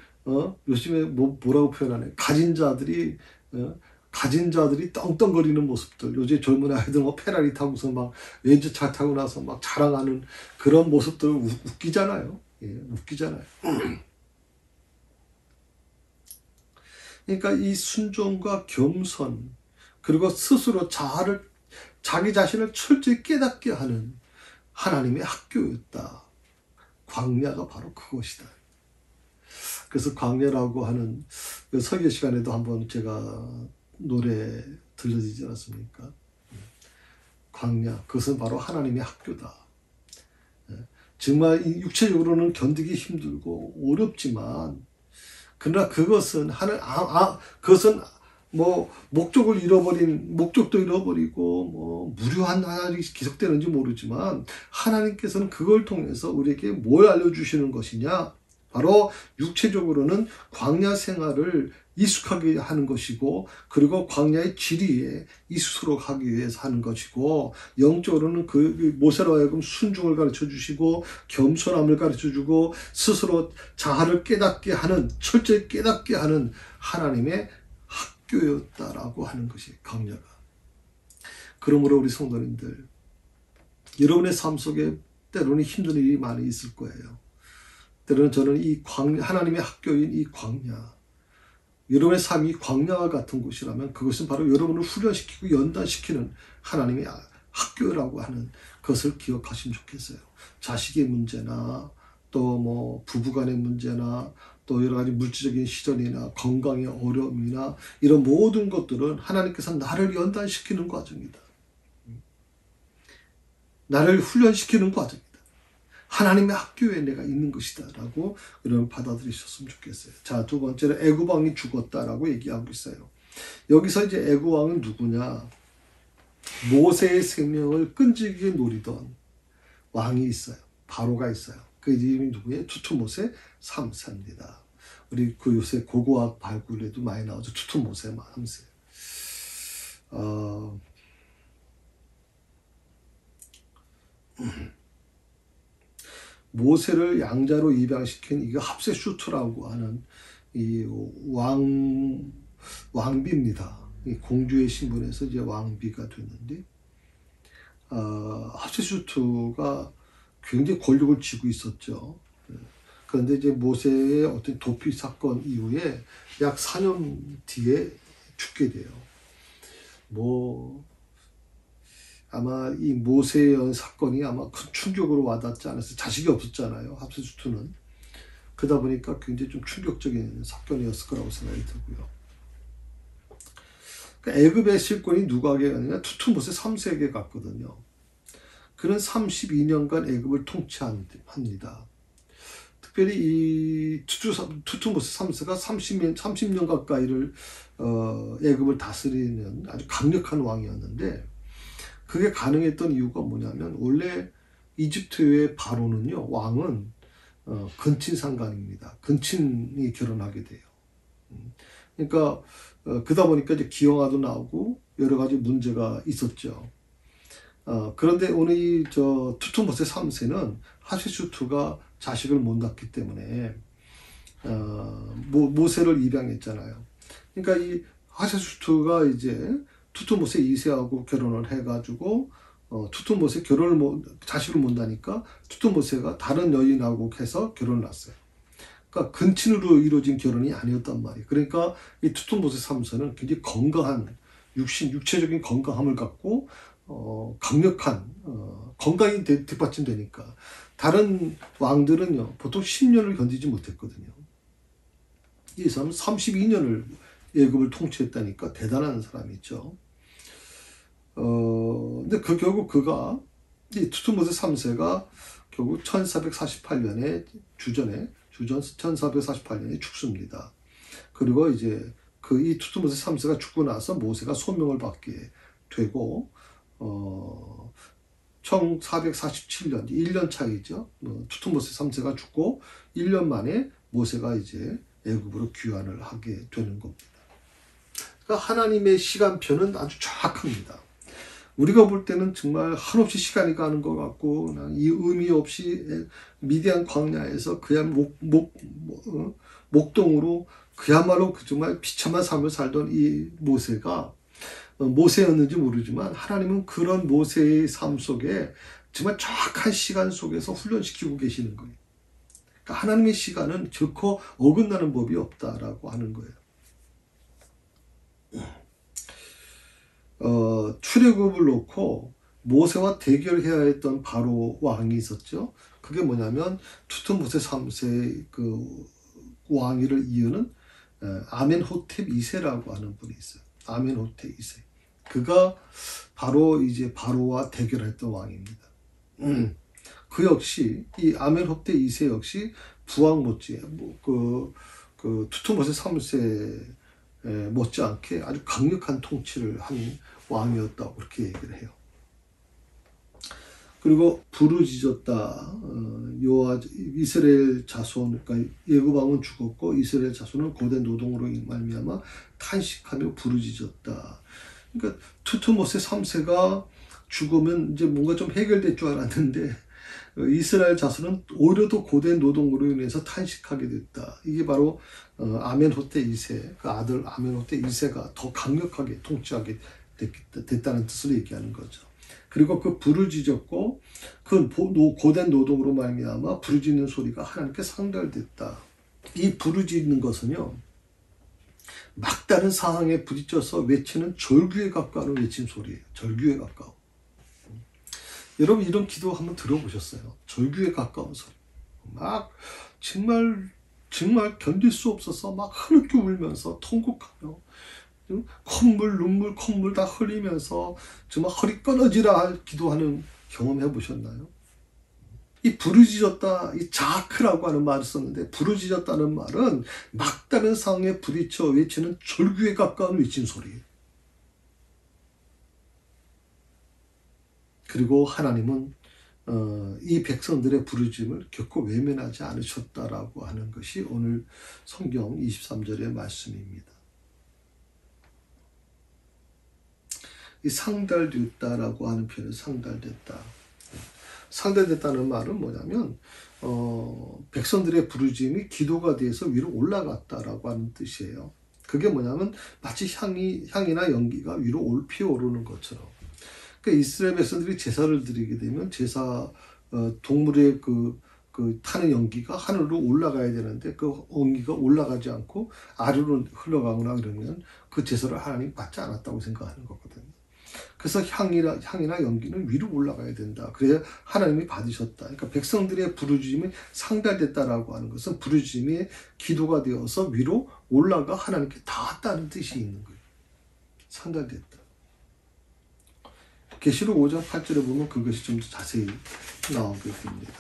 요즘에 뭐라고 표현하네. 가진 자들이 떵떵거리는 모습들. 요즘 젊은 아이들 페라리 타고서 막 외제차 타고 나서 막 자랑하는 그런 모습들 웃기잖아요. 예, 웃기잖아요. 그러니까 이 순종과 겸손, 그리고 스스로 자기 자신을 철저히 깨닫게 하는 하나님의 학교였다. 광야가 바로 그것이다. 그래서 광야라고 하는 그 설교 시간에도 한번 제가 노래 들려드리지 않았습니까? 광야, 그것은 바로 하나님의 학교다. 정말 육체적으로는 견디기 힘들고 어렵지만, 그러나 그것은 그것은 뭐 목적도 잃어버리고 뭐 무료한 하나님이 기록되는지 모르지만, 하나님께서는 그걸 통해서 우리에게 뭘 알려주시는 것이냐? 바로 육체적으로는 광야 생활을 익숙하게 하는 것이고, 그리고 광야의 지리에 익숙하게 하기 위해서 하는 것이고, 영적으로는 그 모세로 하여금 순종을 가르쳐 주시고 겸손함을 가르쳐 주고 스스로 자아를 깨닫게 하는, 철저히 깨닫게 하는 하나님의 학교였다라고 하는 것이 광야가. 그러므로 우리 성도님들, 여러분의 삶 속에 때로는 힘든 일이 많이 있을 거예요. 때로는 저는 이 하나님의 학교인 이 광야, 여러분의 삶이 광야와 같은 곳이라면 그것은 바로 여러분을 훈련시키고 연단시키는 하나님의 학교라고 하는 것을 기억하시면 좋겠어요. 자식의 문제나 또 뭐 부부간의 문제나 또 여러 가지 물질적인 시련이나 건강의 어려움이나 이런 모든 것들은 하나님께서 나를 연단시키는 과정이다. 나를 훈련시키는 과정이다. 하나님의 학교에 내가 있는 것이다 라고 여러분 받아들이셨으면 좋겠어요. 자, 두 번째로 애굽왕이 죽었다라고 얘기하고 있어요. 여기서 이제 애굽왕은 누구냐? 모세의 생명을 끈질기게 노리던 왕이 있어요. 바로가 있어요. 그 이름이 누구예요? 투투모세 3세입니다. 우리 그 요새 고고학 발굴에도 많이 나오죠. 투투모세 3세. 모세를 양자로 입양시킨 이게 합세슈트라고 하는 이 왕비입니다. 이 공주의 신분에서 이제 왕비가 됐는데, 합세슈트가 굉장히 권력을 쥐고 있었죠. 그런데 이제 모세의 어떤 도피 사건 이후에 약 4년 뒤에 죽게 돼요. 아마 이 모세의 사건이 아마 큰 충격으로 와닿지 않았어요. 자식이 없었잖아요, 합세슈트는. 그러다 보니까 굉장히 좀 충격적인 사건이었을 거라고 생각이 들고요. 그러니까 애굽의 실권이 누구에게 가느냐? 투투모세 3세에게 갔거든요. 그는 32년간 애굽을 통치합니다. 특별히 이 투투모세 3세가 30년 가까이를 애굽을 다스리는 아주 강력한 왕이었는데, 그게 가능했던 이유가 뭐냐면, 원래 이집트의 바로는요, 왕은 근친상간입니다. 근친이 결혼하게 돼요. 그러니까 그러다 보니까 이제 기형아도 나오고 여러 가지 문제가 있었죠. 그런데 오늘 이 투투모세 3세는 하세슈트가 자식을 못 낳기 때문에 모세를 입양했잖아요. 그러니까 이 하세슈트가 이제 투투모세 2세하고 결혼을 해가지고 투투모세 자식을 못 낳으니까 투투모세가 다른 여인하고 해서 결혼을 했어요. 그러니까 근친으로 이루어진 결혼이 아니었단 말이에요. 그러니까 이 투투모세 3세는 굉장히 건강한 육체적인 건강함을 갖고 강력한 건강이 뒷받침되니까, 다른 왕들은요 보통 10년을 견디지 못했거든요. 이 사람은 32년을 애굽을 통치했다니까 대단한 사람이죠. 근데 결국 그가 이 투투모세 3세가 결국 1448년에 주전 1448년에 죽습니다. 그리고 이제 이 투투모세 3세가 죽고 나서 모세가 소명을 받게 되고 1447년 1년 차이죠. 투투모세 3세가 죽고 1년 만에 모세가 이제 애굽으로 귀환을 하게 되는 겁니다. 그러니까 하나님의 시간표는 아주 정확합니다. 우리가 볼 때는 정말 한없이 시간이 가는 것 같고, 이 의미 없이 미디안 광야에서 그냥 목동으로 그야말로 정말 비참한 삶을 살던 이 모세가 모세였는지 모르지만, 하나님은 그런 모세의 삶 속에 정말 정확한 시간 속에서 훈련시키고 계시는 거예요. 그러니까 하나님의 시간은 결코 어긋나는 법이 없다라고 하는 거예요. 출애굽을 놓고 모세와 대결해야 했던 바로 왕이 있었죠. 그게 뭐냐면 투투모세 3세 그 왕위를 이유는 아멘호텝 2세라고 하는 분이 있어요. 아멘호텝 2세. 그가 바로 이제 바로와 대결했던 왕입니다. 그 역시 이 아멘호텝 2세 역시 부왕 못지에 그 투트모세 3세 못지않게 아주 강력한 통치를 한 왕이었다고 그렇게 얘기를 해요. 그리고 부르짖었다. 이스라엘 자손, 그러니까 예굽 왕은 죽었고 이스라엘 자손은 고된 노동으로 말미암아 탄식하며 부르짖었다. 그러니까 투트모세 3세가 죽으면 이제 뭔가 좀 해결될 줄 알았는데 이스라엘 자손은 오히려 더 고된 노동으로 인해서 탄식하게 됐다. 이게 바로 아멘호테 2세, 그 아들 아멘호테 2세가 더 강력하게 통치하게 됐다는 뜻을 얘기하는 거죠. 그리고 그 부르짖었고 그 고된 노동으로 말미암아 부르짖는 소리가 하나님께 상달됐다. 이 부르짖는 것은요, 막다른 상황에 부딪혀서 외치는 절규에 가까운 외침 소리예요. 절규에 가까워. 여러분 이런 기도 한번 들어보셨어요? 절규에 가까운 소리. 막 정말 견딜 수 없어서 막 흐느껴 울면서 통곡하며 콧물 콧물 다 흘리면서 정말 허리 끊어지라 기도하는 경험 해보셨나요? 이 부르짖었다, 이 자크라고 하는 말을 썼는데 부르짖었다는 말은 막다른 상황에 부딪혀 외치는 절규에 가까운 외친 소리예요. 그리고 하나님은 이 백성들의 부르짖음을 결코 외면하지 않으셨다라고 하는 것이 오늘 성경 23절의 말씀입니다. 이 상달됐다라고 하는 표현은 상달됐다. 상달됐다는 말은 뭐냐면 백성들의 부르짖음이 기도가 돼서 위로 올라갔다라고 하는 뜻이에요. 그게 뭐냐면 마치 향이나 연기가 위로 피어오르는 것처럼. 그러니까 이스라엘 백성들이 제사를 드리게 되면 제사 동물의 그 타는 연기가 하늘로 올라가야 되는데 그 연기가 올라가지 않고 아래로 흘러가거나 그러면 그 제사를 하나님 받지 않았다고 생각하는 거거든요. 그래서 향이나 연기는 위로 올라가야 된다. 그래야 하나님이 받으셨다. 그러니까 백성들의 부르짖음이 상달됐다라고 하는 것은 부르짖음이 기도가 되어서 위로 올라가 하나님께 닿았다는 뜻이 있는 거예요. 상달됐다. 계시록 5장 8절에 보면 그것이 좀 더 자세히 나오게 됩니다.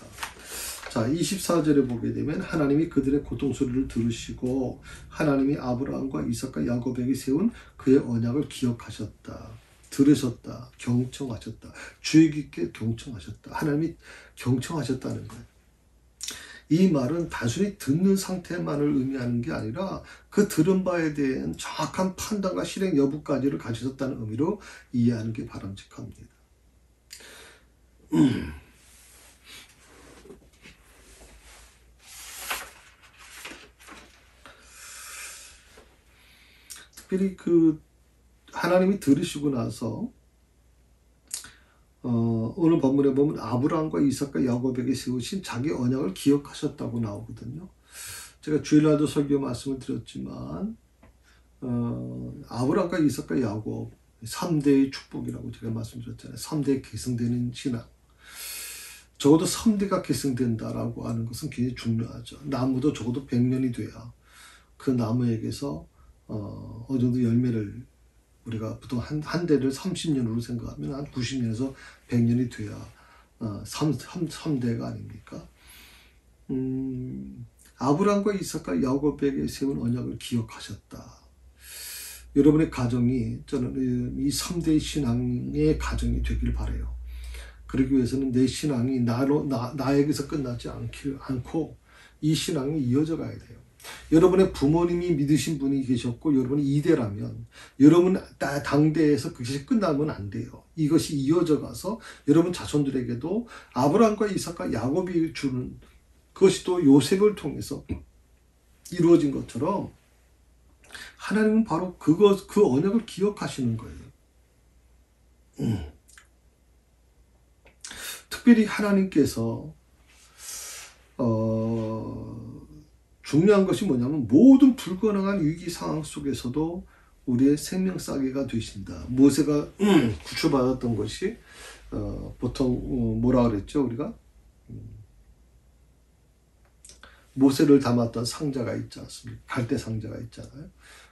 자, 24절에 보게 되면 하나님이 그들의 고통 소리를 들으시고 하나님이 아브라함과 이삭과 야곱에게 세운 그의 언약을 기억하셨다. 들으셨다. 경청하셨다. 주의 깊게 경청하셨다. 하나님이 경청하셨다는 거예요. 이 말은 단순히 듣는 상태만을 의미하는 게 아니라 그 들은 바에 대한 정확한 판단과 실행 여부까지를 가지셨다는 의미로 이해하는 게 바람직합니다. 특별히 하나님이 들으시고 나서 오늘 본문에 보면 아브라함과 이삭과 야곱에게 세우신 자기 언약을 기억하셨다고 나오거든요. 제가 주일날도 설교 말씀을 드렸지만 아브라함과 이삭과 야곱 3대의 축복이라고 제가 말씀드렸잖아요. 3대 계승되는 신앙. 적어도 3대가 계승된다라고 하는 것은 굉장히 중요하죠. 나무도 적어도 100년이 돼야 그 나무에게서 어느 정도 열매를 우리가 보통 한 대를 30년으로 생각하면 한 90년에서 100년이 돼야 3대가 아닙니까? 아브라함과 이삭과 야곱에게 세운 언약을 기억하셨다. 여러분의 가정이 저는 이 3대 신앙의 가정이 되길 바라요. 그러기 위해서는 내 신앙이 나에게서 끝나지 않고 이 신앙이 이어져 가야 돼요. 여러분의 부모님이 믿으신 분이 계셨고 여러분이 이대라면 여러분 당대에서 그것이 끝나면 안 돼요. 이것이 이어져 가서 여러분 자손들에게도 아브라함과 이삭과 야곱이 주는 그것이 또 요셉을 통해서 이루어진 것처럼 하나님은 바로 그 언약을 기억하시는 거예요. 특별히 하나님께서 중요한 것이 뭐냐면 모든 불가능한 위기 상황 속에서도 우리의 생명싸개가 되신다. 모세가 구출받았던 것이 보통 뭐라 그랬죠 우리가? 모세를 담았던 상자가 있지 않습니까? 갈대 상자가 있잖아요.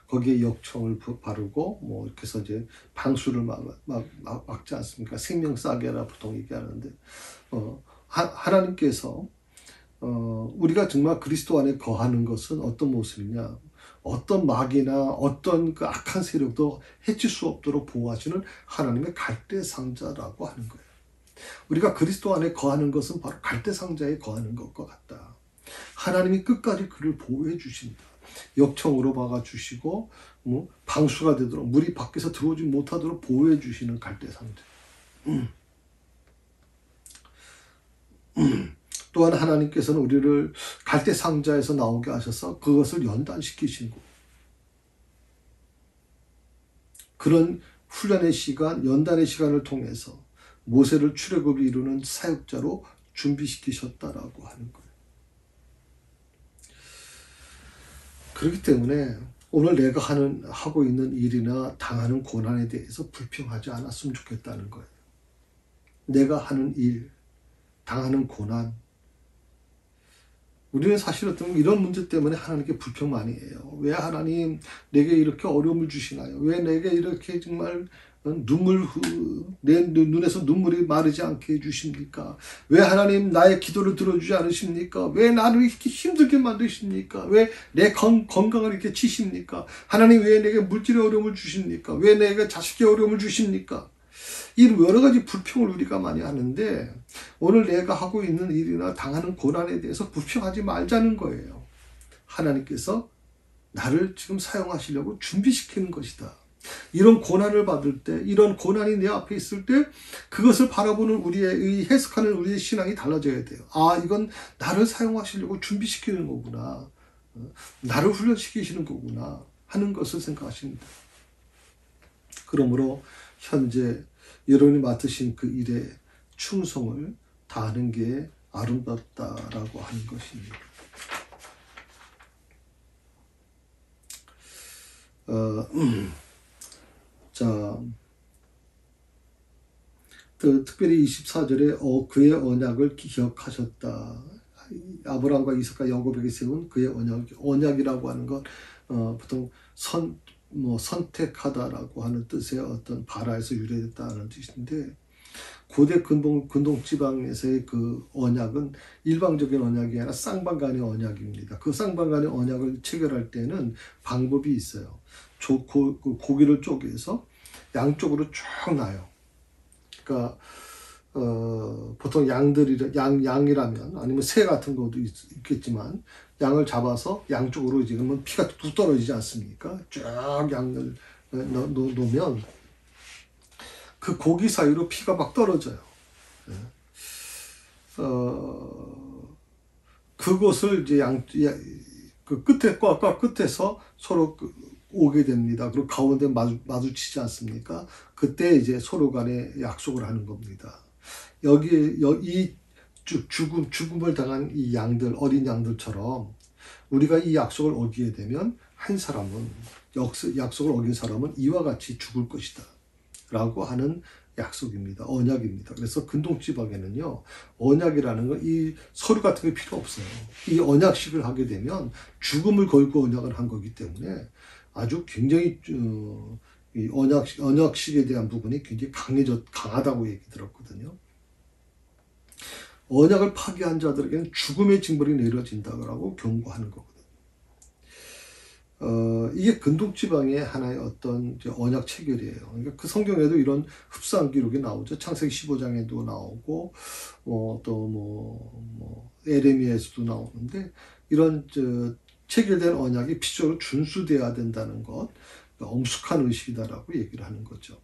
거기에 역청을 바르고 뭐 이렇게 해서 이제 방수를 막지 않습니까? 생명싸개라 보통 얘기하는데 하나님께서 우리가 정말 그리스도 안에 거하는 것은 어떤 모습이냐? 어떤 마귀나 어떤 그 악한 세력도 해칠 수 없도록 보호하시는 하나님의 갈대 상자라고 하는 거예요. 우리가 그리스도 안에 거하는 것은 바로 갈대 상자에 거하는 것과 같다. 하나님이 끝까지 그를 보호해 주신다. 역청으로 막아주시고 방수가 되도록 물이 밖에서 들어오지 못하도록 보호해 주시는 갈대 상자. 또한 하나님께서는 우리를 갈대 상자에서 나오게 하셔서 그것을 연단시키신 거. 그런 훈련의 시간, 연단의 시간을 통해서 모세를 출애굽을 이루는 사역자로 준비시키셨다라고 하는 거예요. 그렇기 때문에 오늘 내가 하고 있는 일이나 당하는 고난에 대해서 불평하지 않았으면 좋겠다는 거예요. 내가 하는 일, 당하는 고난, 우리는 사실 어떤 이런 문제 때문에 하나님께 불평 많이 해요. 왜 하나님 내게 이렇게 어려움을 주시나요? 왜 내게 이렇게 정말 내 눈에서 눈물이 마르지 않게 해주십니까? 왜 하나님 나의 기도를 들어주지 않으십니까? 왜 나를 이렇게 힘들게 만드십니까? 왜 내 건강을 이렇게 치십니까? 하나님 왜 내게 물질의 어려움을 주십니까? 왜 내게 자식의 어려움을 주십니까? 이 여러 가지 불평을 우리가 많이 하는데 오늘 내가 하고 있는 일이나 당하는 고난에 대해서 불평하지 말자는 거예요. 하나님께서 나를 지금 사용하시려고 준비시키는 것이다. 이런 고난을 받을 때, 이런 고난이 내 앞에 있을 때 그것을 바라보는 해석하는 우리의 신앙이 달라져야 돼요. 아, 이건 나를 사용하시려고 준비시키는 거구나. 나를 훈련시키시는 거구나 하는 것을 생각하십니다. 그러므로 현재 여러분이 맡으신 그 일에 충성을 다하는 게 아름답다라고 하는 것입니다. 자, 특별히 24절에 그의 언약을 기억하셨다. 아브라함과 이삭과 야곱에게 세운 그의 언약이라고 하는 것 보통 선택하다라고 하는 뜻의 어떤 바라에서 유래됐다는 뜻인데 고대 근동 지방에서의 그 언약은 일방적인 언약이 아니라 쌍방간의 언약입니다. 그 쌍방간의 언약을 체결할 때는 방법이 있어요. 고기를 쪼개서 양쪽으로 쭉 놔요. 그러니까 보통 양이라면 아니면 새 같은 것도 있겠지만 양을 잡아서 양쪽으로 이제 그러면 피가 뚝 떨어지지 않습니까? 쫙 양을 놓으면 그 고기 사이로 피가 막 떨어져요. 그것을 이제 그 끝에서 서로 오게 됩니다. 그리고 가운데 마주치지 않습니까? 그때 이제 서로 간에 약속을 하는 겁니다. 이 죽음을 당한 이 양들, 어린 양들처럼 우리가 이 약속을 어기게 되면 한 사람은, 약속을 어긴 사람은 이와 같이 죽을 것이다. 라고 하는 약속입니다. 언약입니다. 그래서 근동지방에는요, 언약이라는 건 이 서류 같은 게 필요 없어요. 이 언약식을 하게 되면 죽음을 걸고 언약을 한 거기 때문에 아주 굉장히 이 언약식에 대한 부분이 굉장히 강하다고 얘기 들었거든요. 언약을 파괴한 자들에게는 죽음의 징벌이 내려진다고 경고하는 거거든요. 이게 근동지방의 하나의 어떤 언약 체결이에요. 그러니까 그 성경에도 이런 흡사한 기록이 나오죠. 창세기 15장에도 나오고, 에레미야에서도 나오는데, 이런 체결된 언약이 피적으로 준수돼야 된다는 것, 엄숙한 의식이다라고 얘기를 하는 거죠.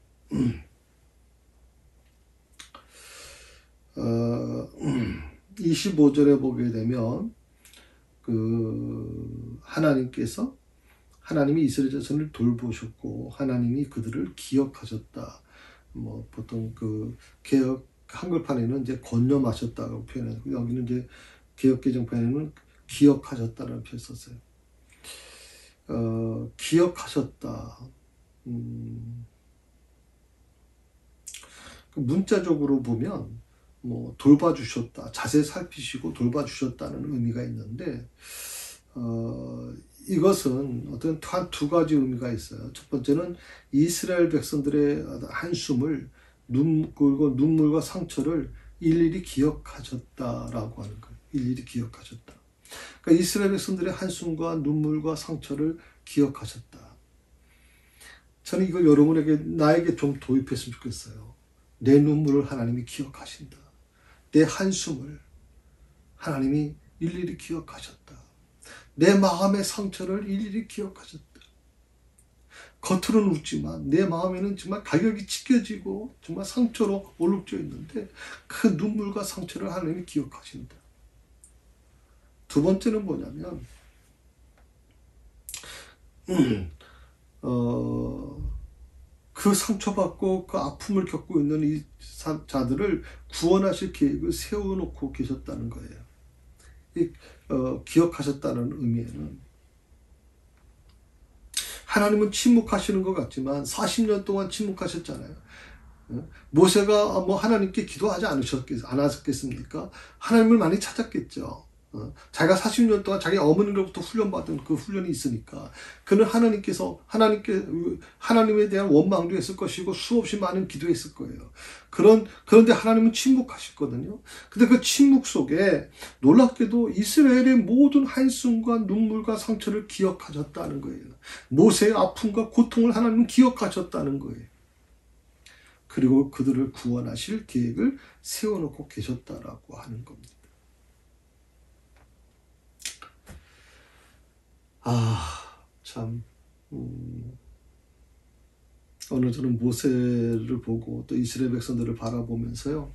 25절에 보게 되면 하나님이 이스라엘 자손을 돌보셨고 하나님이 그들을 기억하셨다. 보통 한글판에는 이제 권념하셨다고 표현하고 여기는 이제 개역개정판에는 기억하셨다라는 표현 썼어요. 기억하셨다. 문자적으로 보면 돌봐주셨다, 자세히 살피시고 돌봐주셨다는 의미가 있는데, 이것은 어떤 한 두 가지 의미가 있어요. 첫 번째는 이스라엘 백성들의 한숨을, 그리고 눈물과 상처를 일일이 기억하셨다라고 하는 거예요. 일일이 기억하셨다. 그러니까 이스라엘 백성들의 한숨과 눈물과 상처를 기억하셨다. 저는 이걸 여러분에게, 나에게 좀 도입했으면 좋겠어요. 내 눈물을 하나님이 기억하신다. 내 한숨을 하나님이 일일이 기억하셨다. 내 마음의 상처를 일일이 기억하셨다. 겉으로는 웃지만 내 마음에는 정말 가격이 찢겨지고 정말 상처로 얼룩져 있는데, 그 눈물과 상처를 하나님이 기억하신다. 두 번째는 뭐냐면, 그 상처받고 그 아픔을 겪고 있는 이 자들을 구원하실 계획을 세워놓고 계셨다는 거예요. 기억하셨다는 의미에는, 하나님은 침묵하시는 것 같지만 40년 동안 침묵하셨잖아요. 모세가 하나님께 기도하지 않았겠습니까? 하나님을 많이 찾았겠죠. 자기가 40년 동안 자기 어머니로부터 훈련받은 그 훈련이 있으니까, 그는 하나님에 대한 원망도 했을 것이고 수없이 많은 기도했을 거예요. 그런데 하나님은 침묵하셨거든요. 근데 그 침묵 속에 놀랍게도 이스라엘의 모든 한숨과 눈물과 상처를 기억하셨다는 거예요. 모세의 아픔과 고통을 하나님은 기억하셨다는 거예요. 그리고 그들을 구원하실 계획을 세워놓고 계셨다라고 하는 겁니다. 참, 오늘 저는 모세를 보고 또 이스라엘 백성들을 바라보면서요,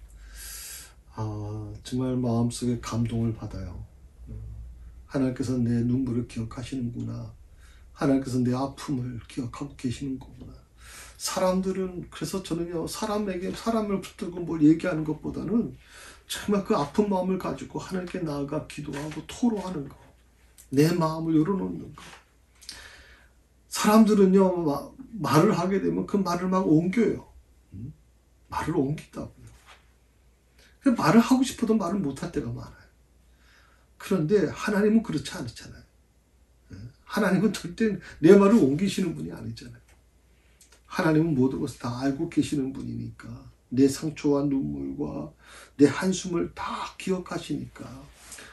정말 마음속에 감동을 받아요. 하나님께서 내 눈물을 기억하시는구나. 하나님께서 내 아픔을 기억하고 계시는 거구나. 사람들은, 그래서 저는요, 사람을 붙들고 뭘 얘기하는 것보다는 정말 그 아픈 마음을 가지고 하나님께 나아가 기도하고 토로하는 거. 내 마음을 열어놓는 거. 사람들은요, 말을 하게 되면 그 말을 막 옮겨요. 말을 옮긴다고요. 말을 하고 싶어도 말을 못할 때가 많아요. 그런데 하나님은 그렇지 않잖아요. 하나님은 절대 내 말을 옮기시는 분이 아니잖아요. 하나님은 모든 것을 다 알고 계시는 분이니까, 내 상처와 눈물과 내 한숨을 다 기억하시니까,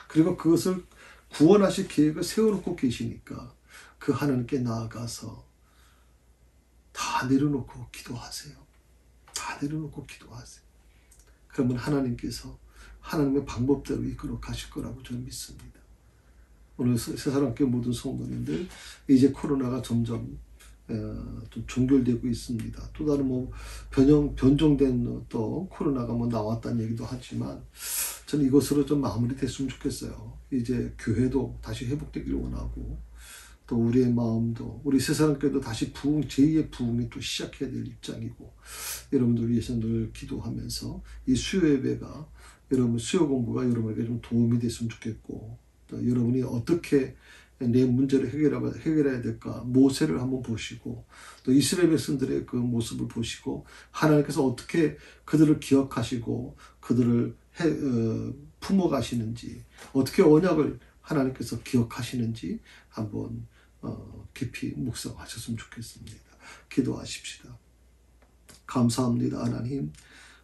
그리고 그것을 구원하실 계획을 세워놓고 계시니까, 그 하나님께 나아가서 다 내려놓고 기도하세요. 다 내려놓고 기도하세요. 그러면 하나님께서 하나님의 방법대로 이끌어 가실 거라고 저는 믿습니다. 오늘 새사랑교회 모든 성도님들, 이제 코로나가 점점 좀 종결되고 있습니다. 또 다른 변종된 또 코로나가 나왔다는 얘기도 하지만, 저는 이것으로 좀 마무리됐으면 좋겠어요. 이제 교회도 다시 회복되기를 원하고, 또 우리의 마음도, 우리 새사랑교회도 다시 제2의 부흥이 또 시작해야 될 입장이고, 여러분들 위해서 늘 기도하면서 이 수요 예배가, 여러분 수요 공부가 여러분에게 좀 도움이 됐으면 좋겠고, 또 여러분이 어떻게 내 문제를 해결해야 될까, 모세를 한번 보시고, 또 이스라엘 백성들의 그 모습을 보시고, 하나님께서 어떻게 그들을 기억하시고 그들을 품어가시는지, 어떻게 언약을 하나님께서 기억하시는지 한번 깊이 묵상하셨으면 좋겠습니다. 기도하십시다. 감사합니다. 하나님,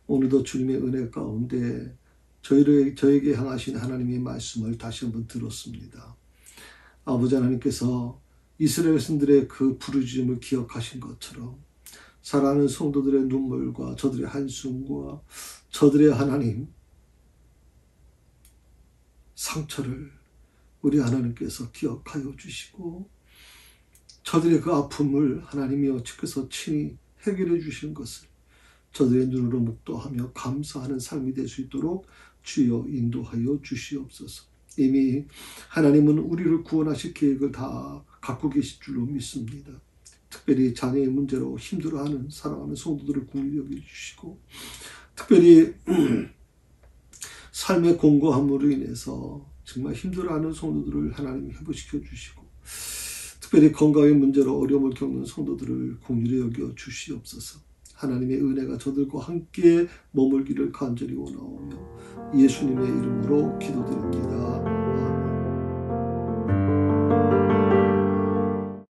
오늘도 주님의 은혜 가운데 저에게 향하신 하나님의 말씀을 다시 한번 들었습니다. 아버지 하나님께서 이스라엘 백성들의 그 부르짖음을 기억하신 것처럼, 사랑하는 성도들의 눈물과 저들의 한숨과 저들의 하나님 상처를 우리 하나님께서 기억하여 주시고, 저들의 그 아픔을 하나님이여 주께서 친히 해결해 주시는 것을 저들의 눈으로 묵도하며 감사하는 삶이 될 수 있도록 주여 인도하여 주시옵소서. 이미 하나님은 우리를 구원하실 계획을 다 갖고 계실 줄로 믿습니다. 특별히 자녀의 문제로 힘들어하는 사랑하는 성도들을 긍휼히 여겨주시고, 특별히 삶의 공고함으로 인해서 정말 힘들어하는 성도들을 하나님이 회복시켜 주시고, 특별히 건강의 문제로 어려움을 겪는 성도들을 긍휼히 여겨 주시옵소서. 하나님의 은혜가 저들과 함께 머물기를 간절히 원하오며 예수님의 이름으로 기도드립니다.